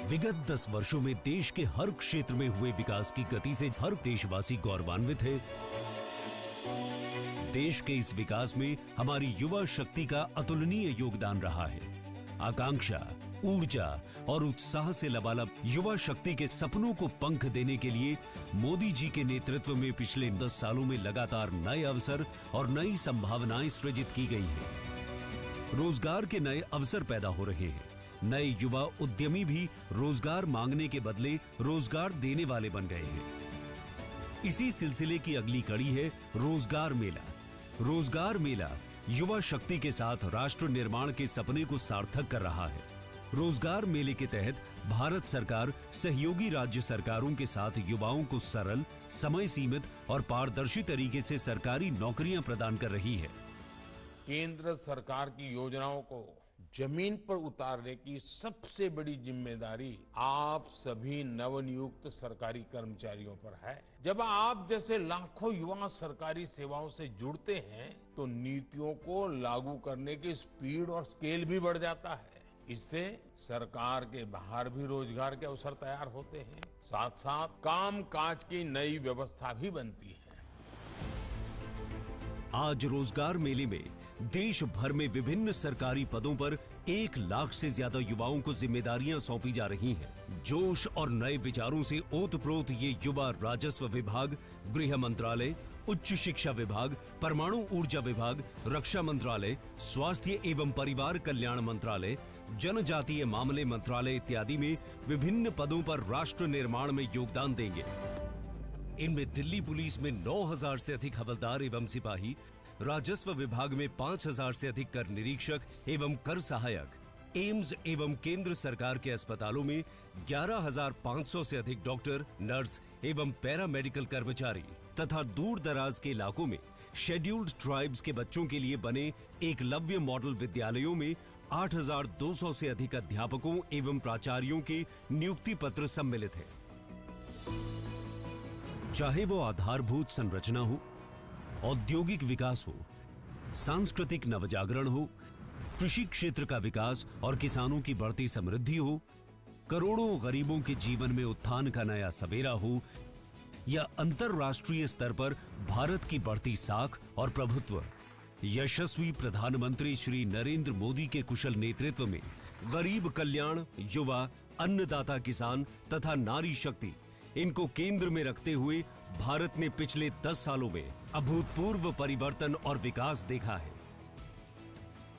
विगत 10 वर्षों में देश के हर क्षेत्र में हुए विकास की गति से हर देशवासी गौरवान्वित है। देश के इस विकास में हमारी युवा शक्ति का अतुलनीय योगदान रहा है। आकांक्षा, ऊर्जा और उत्साह से लबालब युवा शक्ति के सपनों को पंख देने के लिए मोदी जी के नेतृत्व में पिछले 10 सालों में लगातार नए अवसर और नई संभावनाएं सृजित की गई हैं। रोजगार के नए अवसर पैदा हो रहे हैं। नए युवा उद्यमी भी रोजगार मांगने के बदले रोजगार देने वाले बन गए हैं। इसी सिलसिले की अगली कड़ी है रोजगार मेला। रोजगार मेला युवा शक्ति के साथ राष्ट्र निर्माण के सपने को सार्थक कर रहा है। रोजगार मेले के तहत भारत सरकार सहयोगी राज्य सरकारों के साथ युवाओं को सरल, समय सीमित और पारदर्शी तरीके से सरकारी नौकरियां प्रदान कर रही है। केंद्र सरकार की योजनाओं को जमीन पर उतारने की सबसे बड़ी जिम्मेदारी आप सभी नवनियुक्त सरकारी कर्मचारियों पर है। जब आप जैसे लाखों युवा सरकारी सेवाओं से जुड़ते हैं तो नीतियों को लागू करने की स्पीड और स्केल भी बढ़ जाता है। इससे सरकार के बाहर भी रोजगार के अवसर तैयार होते हैं, साथ साथ कामकाज की नई व्यवस्था भी बनती है। आज रोजगार मेले में देश भर में विभिन्न सरकारी पदों पर 1 लाख से ज्यादा युवाओं को जिम्मेदारियां सौंपी जा रही हैं। जोश और नए विचारों से ओतप्रोत ये युवा राजस्व विभाग, गृह मंत्रालय, उच्च शिक्षा विभाग, परमाणु ऊर्जा विभाग, रक्षा मंत्रालय, स्वास्थ्य एवं परिवार कल्याण मंत्रालय, जनजातीय मामले मंत्रालय इत्यादि में विभिन्न पदों पर राष्ट्र निर्माण में योगदान देंगे। इनमें दिल्ली पुलिस में 9,000 से अधिक हवलदार एवं सिपाही, राजस्व विभाग में 5,000 से अधिक कर निरीक्षक एवं कर सहायक, एम्स एवं केंद्र सरकार के अस्पतालों में 11,500 से अधिक डॉक्टर, नर्स एवं पैरामेडिकल कर्मचारी तथा दूर दराज के इलाकों में शेड्यूल्ड ट्राइब्स के बच्चों के लिए बने एकलव्य मॉडल विद्यालयों में 8,200 से अधिक अध्यापकों एवं प्राचार्यों के नियुक्ति पत्र सम्मिलित हैं। चाहे वो आधारभूत संरचना हो, औद्योगिक विकास हो, सांस्कृतिक नवजागरण हो, कृषि क्षेत्र का विकास और किसानों की बढ़ती समृद्धि हो, करोड़ों गरीबों के जीवन में उत्थान का नया सवेरा हो, या अंतर्राष्ट्रीय स्तर पर भारत की बढ़ती साख और प्रभुत्व, यशस्वी प्रधानमंत्री श्री नरेंद्र मोदी के कुशल नेतृत्व में गरीब कल्याण, युवा, अन्नदाता किसान तथा नारी शक्ति, इनको केंद्र में रखते हुए भारत ने पिछले 10 सालों में अभूतपूर्व परिवर्तन और विकास देखा है।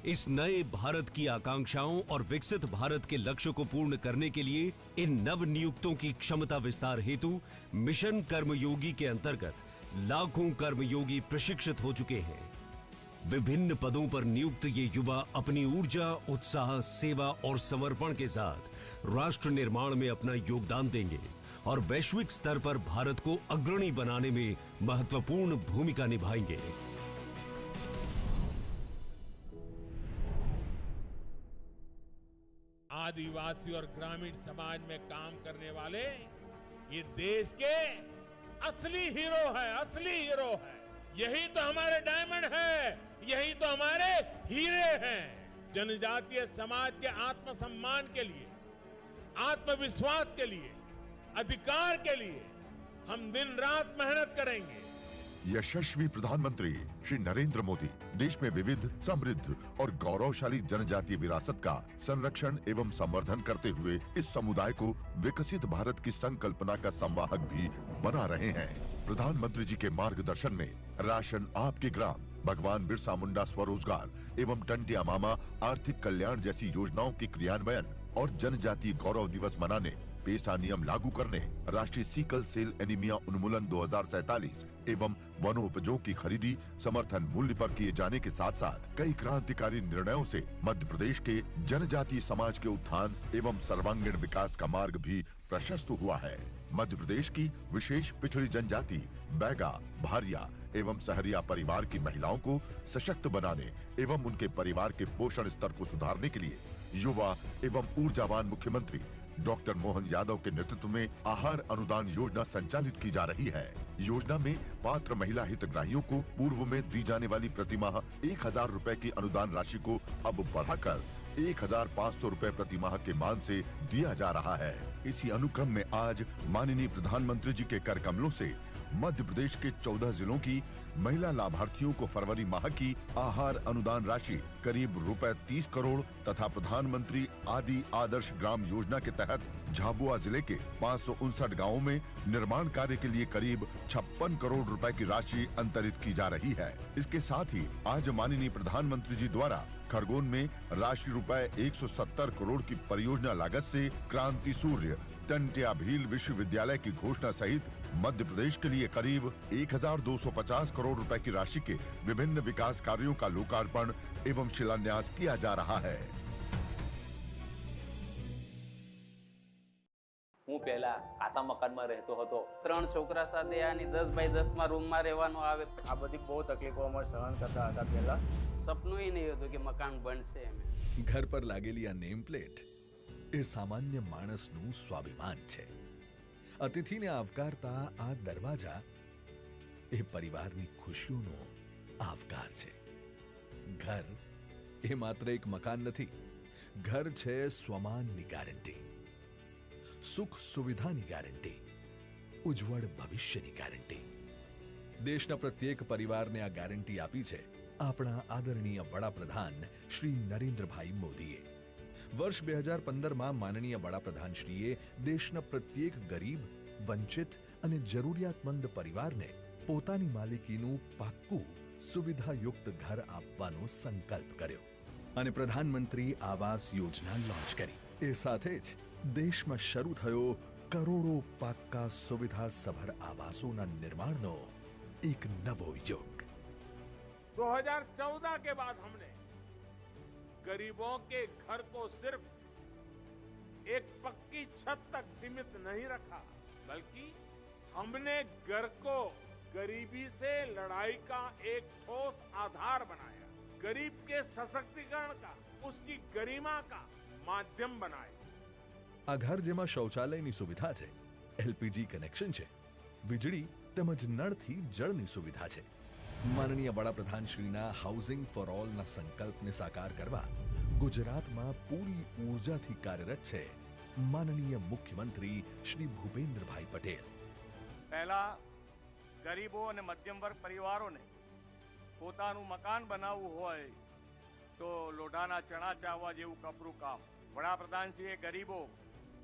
इस नए भारत की आकांक्षाओं और विकसित भारत के लक्ष्य को पूर्ण करने के लिए इन नव नियुक्तों की क्षमता विस्तार हेतु मिशन कर्मयोगी के अंतर्गत लाखों कर्मयोगी प्रशिक्षित हो चुके हैं। विभिन्न पदों पर नियुक्त ये युवा अपनी ऊर्जा, उत्साह, सेवा और समर्पण के साथ राष्ट्र निर्माण में अपना योगदान देंगे और वैश्विक स्तर पर भारत को अग्रणी बनाने में महत्वपूर्ण भूमिका निभाएंगे। आदिवासी और ग्रामीण समाज में काम करने वाले ये देश के असली हीरो है, असली हीरो है। यही तो हमारे डायमंड है, यही तो हमारे हीरे हैं। जनजातीय समाज के आत्मसम्मान के लिए, आत्मविश्वास के लिए, अधिकार के लिए हम दिन रात मेहनत करेंगे। यशस्वी प्रधानमंत्री श्री नरेंद्र मोदी देश में विविध, समृद्ध और गौरवशाली जनजातीय विरासत का संरक्षण एवं संवर्धन करते हुए इस समुदाय को विकसित भारत की संकल्पना का संवाहक भी बना रहे हैं। प्रधानमंत्री जी के मार्गदर्शन में राशन आपके ग्राम, भगवान बिरसा मुंडा स्वरोजगार एवं टंटिया मामा आर्थिक कल्याण जैसी योजनाओं के क्रियान्वयन और जनजातीय गौरव दिवस मनाने, पेशा नियम लागू करने, राष्ट्रीय सिकल सेल एनीमिया उन्मूलन 2047 एवं वनोपजों की खरीदी समर्थन मूल्य पर किए जाने के साथ साथ कई क्रांतिकारी निर्णयों से मध्य प्रदेश के जनजातीय समाज के उत्थान एवं सर्वांगीण विकास का मार्ग भी प्रशस्त हुआ है। मध्य प्रदेश की विशेष पिछड़ी जनजाति, बैगा, भारिया एवं सहरिया परिवार की महिलाओं को सशक्त बनाने एवं उनके परिवार के पोषण स्तर को सुधारने के लिए युवा एवं ऊर्जावान मुख्यमंत्री डॉक्टर मोहन यादव के नेतृत्व में आहार अनुदान योजना संचालित की जा रही है। योजना में पात्र महिला हितग्राहियों को पूर्व में दी जाने वाली प्रतिमाह 1,000 रुपए की अनुदान राशि को अब बढ़ाकर 1,500 रुपए प्रति माह के मान से दिया जा रहा है। इसी अनुक्रम में आज माननीय प्रधानमंत्री जी के कर कमलों से मध्य प्रदेश के 14 जिलों की महिला लाभार्थियों को फरवरी माह की आहार अनुदान राशि करीब रुपए 30 करोड़ तथा प्रधानमंत्री आदि आदर्श ग्राम योजना के तहत झाबुआ जिले के 559 गांवों में निर्माण कार्य के लिए करीब 56 करोड़ रुपए की राशि अंतरित की जा रही है। इसके साथ ही आज माननीय प्रधानमंत्री जी द्वारा खरगोन में राशि रुपए 170 करोड़ की परियोजना लागत से क्रांति सूर्य टंट्या भील विश्वविद्यालय की घोषणा सहित मध्य प्रदेश के लिए करीब 1,250 करोड़ रुपए की राशि के विभिन्न विकास कार्यों का लोकार्पण एवं शिलान्यास किया जा रहा है। હું પહેલા કાચા મકાનમાં રહેતો હતો, 3 છોકરા સાથે આની 10 બાય 10 માં રૂમમાં રહેવાનું આવે। આ બધી બહુ તકલીફો અમે સહન કરતા હતા પહેલા। સપનું ય નહીં હતું કે મકાન બનશે એમ। ઘર પર લાગેલી આ નેમ પ્લેટ એ સામાન્ય માણસનું સ્વાભિમાન છે। અતિથિને આવકારતા આ દરવાજા એ પરિવારની ખુશીઓનો આવકાર છે। ઘર એ માત્ર એક મકાન નથી, ઘર છે સ્વમાનની ગેરંટી, સુખ સુવિધાની ગેરંટી, ઉજ્જવળ ભવિષ્યની ગેરંટી। દેશના પ્રત્યેક પરિવારને આ ગેરંટી આપી છે આપણા આદરણીય વડાપ્રધાન શ્રી નરેન્દ્રભાઈ મોદીએ। વર્ષ 2015માં માનનીય વડાપ્રધાનશ્રીએ દેશના પ્રત્યેક ગરીબ, વંચિત અને જરૂરિયાતમંદ પરિવારને પોતાની માલિકીનું પાક્કું સુવિધાયુક્ત ઘર આપવાનો સંકલ્પ કર્યો અને પ્રધાનમંત્રી આવાસ યોજના લોન્ચ કરી। એ સાથે જ દેશમાં શરૂ થયો કરોડો પાક્કા સુવિધાસભર આવાસોના निर्माणનો एक नवो युग। 2014 के बाद हमने गरीबों के घर को सिर्फ एक पक्की छत तक सीमित नहीं रखा, बल्कि हमने घर को गरीबी से लड़ाई का एक ठोस आधार बनाया, गरीब के सशक्तिकरण का, उसकी गरिमा का माध्यम बनाया। આ ઘર જેમાં શૌચાલયની સુવિધા છે, એલપીજી કનેક્શન છે, વીજળી તેમજ નળથી જળની સુવિધા છે। માનનીય વડાપ્રધાનશ્રીના હાઉસિંગ ફોર ઓલના સંકલ્પને સાકાર કરવા ગુજરાતમાં પૂરી ઊર્જાથી કાર્યરત છે માનનીય મુખ્યમંત્રી શ્રી ભૂપેન્દ્રભાઈ પટેલ। પહેલા ગરીબો અને મધ્યમ વર્ગ પરિવારોને પોતાનું મકાન બનાવવું હોય તો લોઢાના ચણા ચાવવા જેવું કપરું કામ। વડાપ્રધાનશ્રીએ ગરીબો,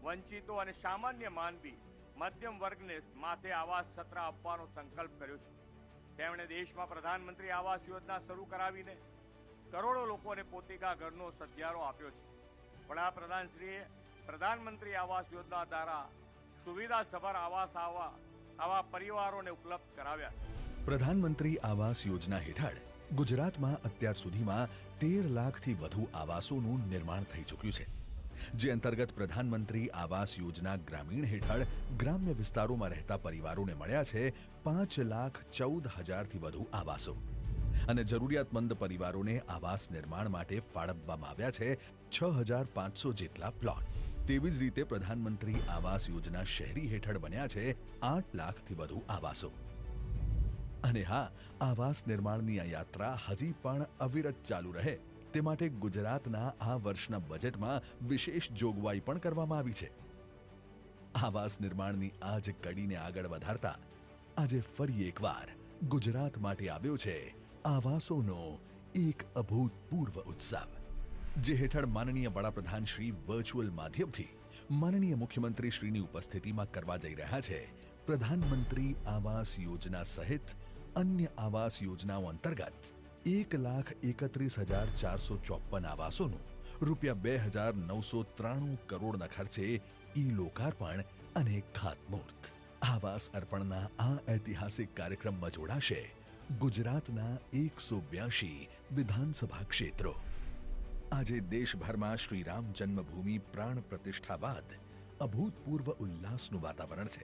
વંચિતો અને સામાન્ય માનવી મધ્યમ વર્ગને માથે આવાસ છત્ર આપવાનો સંકલ્પ કર્યો છે। તેમણે દેશમાં પ્રધાનમંત્રી આવાસ યોજના શરૂ કરાવીને કરોડો લોકોને પોતિકા ઘરનો સધિયારો આપ્યો છે। વડાપ્રધાનશ્રીએ પ્રધાનમંત્રી આવાસ યોજના દ્વારા સુવિધાસભર આવાસ આવા પરિવારોને ઉપલબ્ધ કરાવ્યા છે। પ્રધાનમંત્રી આવાસ યોજના હેઠળ ગુજરાતમાં અત્યાર સુધીમાં 13 લાખથી વધુ આવાસોનું निर्माण થઈ ચૂક્યું છે, જે અંતર્ગત પ્રધાનમંત્રી આવાસ યોજના ગ્રામીણ હેઠળ ગ્રામ્ય વિસ્તારોમાં રહેતા પરિવારોને મળ્યા છે 5,14,000થી વધુ આવાસો અને જરૂરિયાતમંદ પરિવારોને આવાસ નિર્માણ માટે ફાળવવામાં આવ્યા છે 6,500 જેટલા પ્લોટ। તેવી જ રીતે પ્રધાનમંત્રી આવાસ યોજના શહેરી હેઠળ બન્યા છે 8 લાખથી વધુ આવાસો। અને હા, આવાસ નિર્માણની આ યાત્રા હજી પણ અવિરત ચાલુ રહે તે માટે ગુજરાતના આ વર્ષના બજેટમાં વિશેષ જોગવાઈ પણ કરવામાં આવી છે। આવાસ નિર્માણની આ જ કડીને આગળ વધારતા આજે ફરી એકવાર ગુજરાત માટે આવ્યો છે આવાસોનો એક અભૂતપૂર્વ ઉત્સવ, જે હેઠળ માનનીય વડાપ્રધાન શ્રી વર્ચ્યુઅલ માધ્યમથી માનનીય મુખ્યમંત્રી શ્રીની ઉપસ્થિતિમાં કરવા જઈ રહ્યા છે પ્રધાનમંત્રી આવાસ યોજના સહિત अन्य आवास योजनाओं अंतर्गत 1,31,454 आवासों रूपिया 2,993 करोड़ खर्चे ई लोकार्पण अने खातमुहूर्त। आवास अर्पणना आ ऐतिहासिक कार्यक्रम में जोड़ाशे गुजरातना 182 विधानसभा क्षेत्रों। आजे देशभर में श्रीराम जन्मभूमि प्राण प्रतिष्ठा बाद अभूतपूर्व उल्लासનું वातावरण है।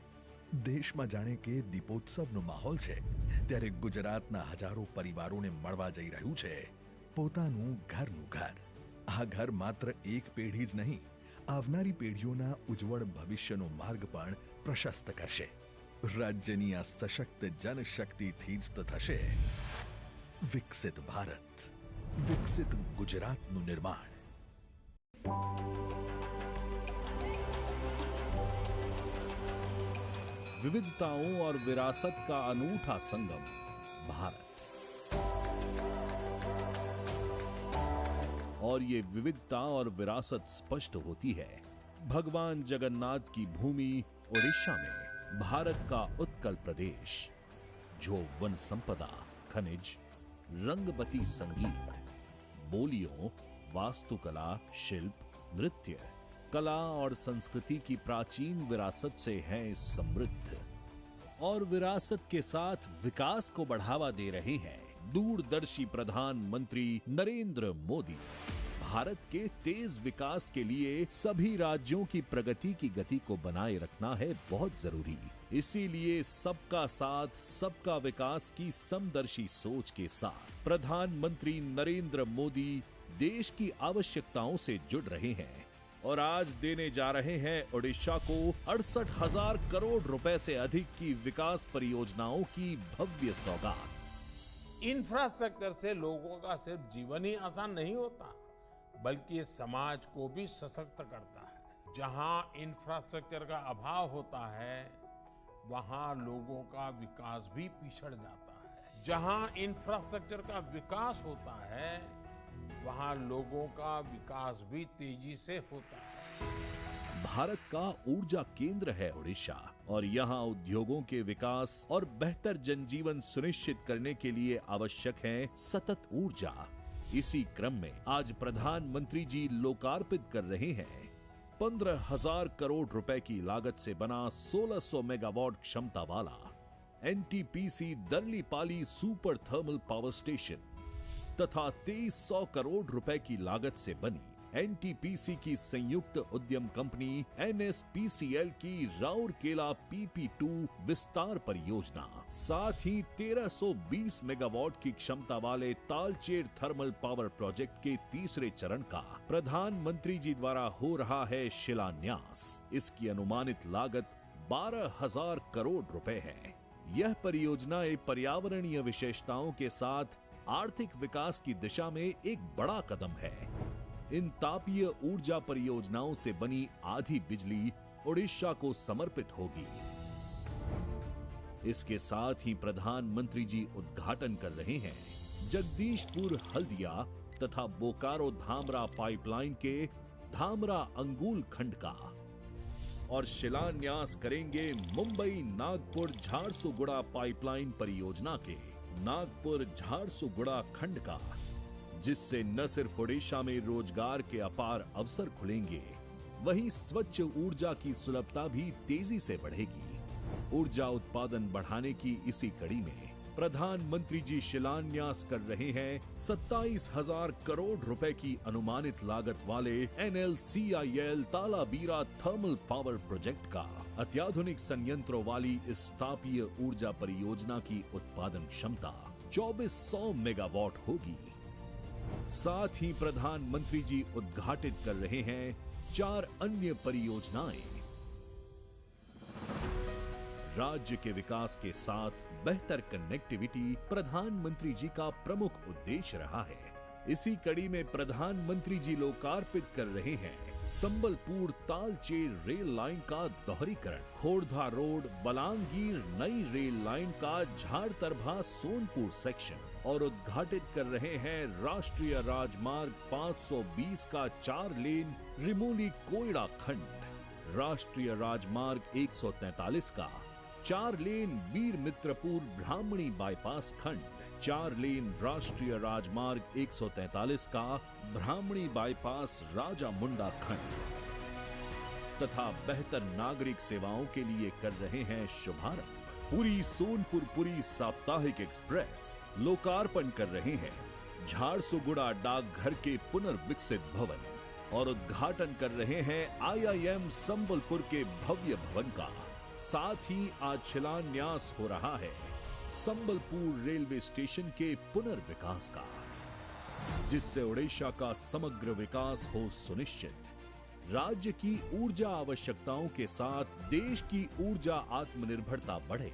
देश में जाने के दीपोत्सवનો माहौल है, त्यारे गुजरातना हजारों परिवारों ने मळवा जई रह्યું છે પોતાનું ઘરનું ઘર। आ घर मात्र एक पेढ़ी ज नहीं, आवनारी पेढ़ीओना उज्जवल भविष्यનો मार्ग पण प्रशस्त करशे। राज्यनी आ सशक्त जनशक्तिथी ज तो थशे विकसित भारत, विकसित गुजरातનું निर्माण। विविधताओं और विरासत का अनूठा संगम भारत। और ये विविधता और विरासत स्पष्ट होती है भगवान जगन्नाथ की भूमि ओडिशा में, भारत का उत्कल प्रदेश, जो वन संपदा, खनिज, रंगबती संगीत, बोलियों, वास्तुकला, शिल्प, नृत्य, कला और संस्कृति की प्राचीन विरासत से है समृद्ध। और विरासत के साथ विकास को बढ़ावा दे रहे हैं दूरदर्शी प्रधानमंत्री नरेंद्र मोदी। भारत के तेज विकास के लिए सभी राज्यों की प्रगति की गति को बनाए रखना है बहुत जरूरी। इसीलिए सबका साथ सबका विकास की समदर्शी सोच के साथ प्रधानमंत्री नरेंद्र मोदी देश की आवश्यकताओं से जुड़ रहे हैं और आज देने जा रहे हैं ओडिशा को 68,000 करोड़ रुपए से अधिक की विकास परियोजनाओं की भव्य सौगात। इंफ्रास्ट्रक्चर से लोगों का सिर्फ जीवन ही आसान नहीं होता, बल्कि ये समाज को भी सशक्त करता है। जहां इंफ्रास्ट्रक्चर का अभाव होता है, वहां लोगों का विकास भी पिछड़ जाता है। जहां इंफ्रास्ट्रक्चर का विकास होता है, वहां लोगों का विकास भी तेजी से होता है। भारत का ऊर्जा केंद्र है ओडिशा और यहाँ उद्योगों के विकास और बेहतर जनजीवन सुनिश्चित करने के लिए आवश्यक है सतत ऊर्जा। इसी क्रम में आज प्रधानमंत्री जी लोकार्पित कर रहे हैं 15,000 करोड़ रुपए की लागत से बना 1600 मेगावाट क्षमता वाला NTPC Darlipali super thermal power station तथा 2300 करोड़ रुपए की लागत से बनी एनटीपीसी की संयुक्त उद्यम कंपनी एनएसपीसीएल की राउरकेला PP2 विस्तार परियोजना, साथ ही 1320 मेगावाट की क्षमता वाले तालचेर थर्मल पावर प्रोजेक्ट के तीसरे चरण का प्रधानमंत्री जी द्वारा हो रहा है शिलान्यास। इसकी अनुमानित लागत 12,000 करोड़ रुपए है। यह परियोजना एक पर्यावरणीय विशेषताओं के साथ आर्थिक विकास की दिशा में एक बड़ा कदम है। इन तापीय ऊर्जा परियोजनाओं से बनी आधी बिजली ओडिशा को समर्पित होगी। इसके साथ ही प्रधानमंत्री जी उद्घाटन कर रहे हैं जगदीशपुर हल्दिया तथा बोकारो धामरा पाइपलाइन के धामरा अंगुल खंड का और शिलान्यास करेंगे मुंबई नागपुर झारसुगुड़ा पाइपलाइन परियोजना के नागपुर झारसुगुड़ा खंड का, जिससे न सिर्फ ओडिशा में रोजगार के अपार अवसर खुलेंगे, वहीं स्वच्छ ऊर्जा की सुलभता भी तेजी से बढ़ेगी। ऊर्जा उत्पादन बढ़ाने की इसी कड़ी में प्रधानमंत्री जी शिलान्यास कर रहे हैं 27,000 करोड़ रुपए की अनुमानित लागत वाले NLCIL Talabira thermal power project का। अत्याधुनिक संयंत्रों वाली इस तापीय ऊर्जा परियोजना की उत्पादन क्षमता 2400 मेगावाट होगी। साथ ही प्रधानमंत्री जी उद्घाटित कर रहे हैं 4 अन्य परियोजनाएं। राज्य के विकास के साथ बेहतर कनेक्टिविटी प्रधानमंत्री जी का प्रमुख उद्देश्य रहा है। इसी कड़ी में प्रधानमंत्री जी लोकार्पित कर रहे हैं संबलपुर तालचेर रेल लाइन का दोहरीकरण, खोर्धा रोड बलांगीर नई रेल लाइन का झाड़तरभा सोनपुर सेक्शन और उद्घाटित कर रहे हैं राष्ट्रीय राजमार्ग 520 का 4 लेन रिमोली कोयड़ा खंड, राष्ट्रीय राजमार्ग 143 का 4 लेन वीर मित्रपुर ब्राह्मणी बाईपास खंड, 4 लेन राष्ट्रीय राजमार्ग 143 का ब्राह्मणी बाईपास राजा मुंडा खंड तथा बेहतर नागरिक सेवाओं के लिए कर रहे हैं शुभारंभ। पुरी सोनपुर पुरी साप्ताहिक एक्सप्रेस लोकार्पण कर रहे हैं झारसुगुड़ा डाकघर के पुनर्विकसित भवन और उद्घाटन कर रहे हैं IIM संबलपुर के भव्य भवन का। साथ ही आज शिलान्यास हो रहा है संबलपुर रेलवे स्टेशन के पुनर्विकास का, जिससे ओडिशा का समग्र विकास हो सुनिश्चित। राज्य की ऊर्जा आवश्यकताओं के साथ देश की ऊर्जा आत्मनिर्भरता बढ़े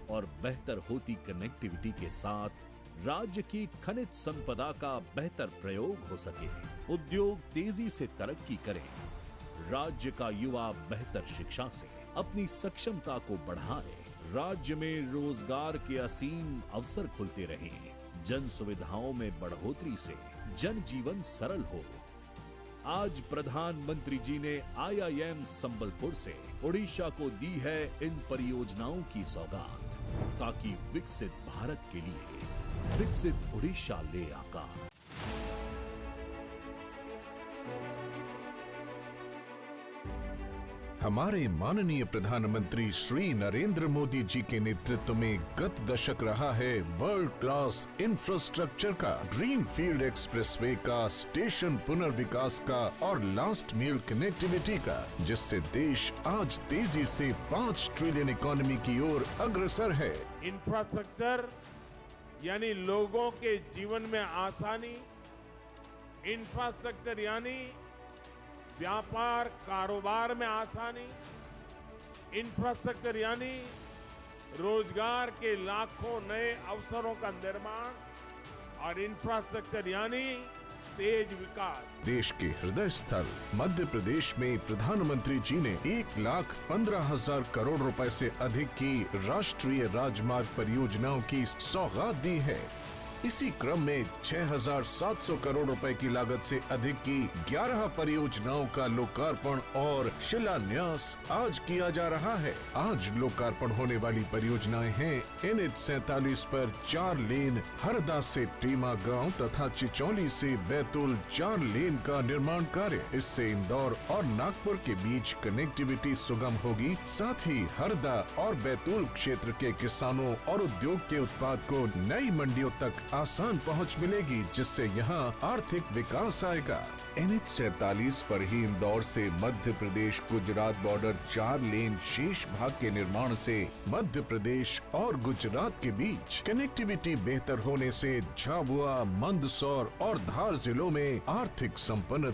और बेहतर होती कनेक्टिविटी के साथ राज्य की खनिज संपदा का बेहतर प्रयोग हो सके। उद्योग तेजी से तरक्की करें, राज्य का युवा बेहतर शिक्षा से अपनी सक्षमता को बढ़ाए, राज्य में रोजगार के असीम अवसर खुलते रहें, जन सुविधाओं में बढ़ोतरी से जनजीवन सरल हो। आज प्रधानमंत्री जी ने IIM संबलपुर से ओडिशा को दी है इन परियोजनाओं की सौगात, ताकि विकसित भारत के लिए विकसित ओडिशा ले आकर। हमारे माननीय प्रधानमंत्री श्री नरेंद्र मोदी जी के नेतृत्व में गत दशक रहा है वर्ल्ड क्लास इंफ्रास्ट्रक्चर का, ड्रीम फील्ड एक्सप्रेसवे का, स्टेशन पुनर्विकास का और लास्ट मील कनेक्टिविटी का, जिससे देश आज तेजी से 5 ट्रिलियन इकोनॉमी की ओर अग्रसर है। इंफ्रास्ट्रक्चर यानी लोगों के जीवन में आसानी, इंफ्रास्ट्रक्चर यानी व्यापार कारोबार में आसानी, इंफ्रास्ट्रक्चर यानी रोजगार के लाखों नए अवसरों का निर्माण और इंफ्रास्ट्रक्चर यानी तेज विकास। देश के हृदय स्थल मध्य प्रदेश में प्रधानमंत्री जी ने 1,15,000 करोड़ रुपए से अधिक की राष्ट्रीय राजमार्ग परियोजनाओं की सौगात दी है। इसी क्रम में 6,700 करोड़ रुपए की लागत से अधिक की 11 परियोजनाओं का लोकार्पण और शिलान्यास आज किया जा रहा है। आज लोकार्पण होने वाली परियोजनाएं हैं NH 47 पर 4 लेन हरदा से टीमा गांव तथा चिचौली से बैतूल 4 लेन का निर्माण कार्य। इससे इंदौर और नागपुर के बीच कनेक्टिविटी सुगम होगी। साथ ही हरदा और बैतूल क्षेत्र के किसानों और उद्योग के उत्पाद को नई मंडियों तक आसान पहुंच मिलेगी, जिससे यहां आर्थिक विकास आएगा। NH 47 पर ही इंदौर से मध्य प्रदेश गुजरात बॉर्डर 4 लेन शेष भाग के निर्माण से मध्य प्रदेश और गुजरात के बीच कनेक्टिविटी बेहतर होने से झाबुआ, मंदसौर और धार जिलों में आर्थिक संपन्नता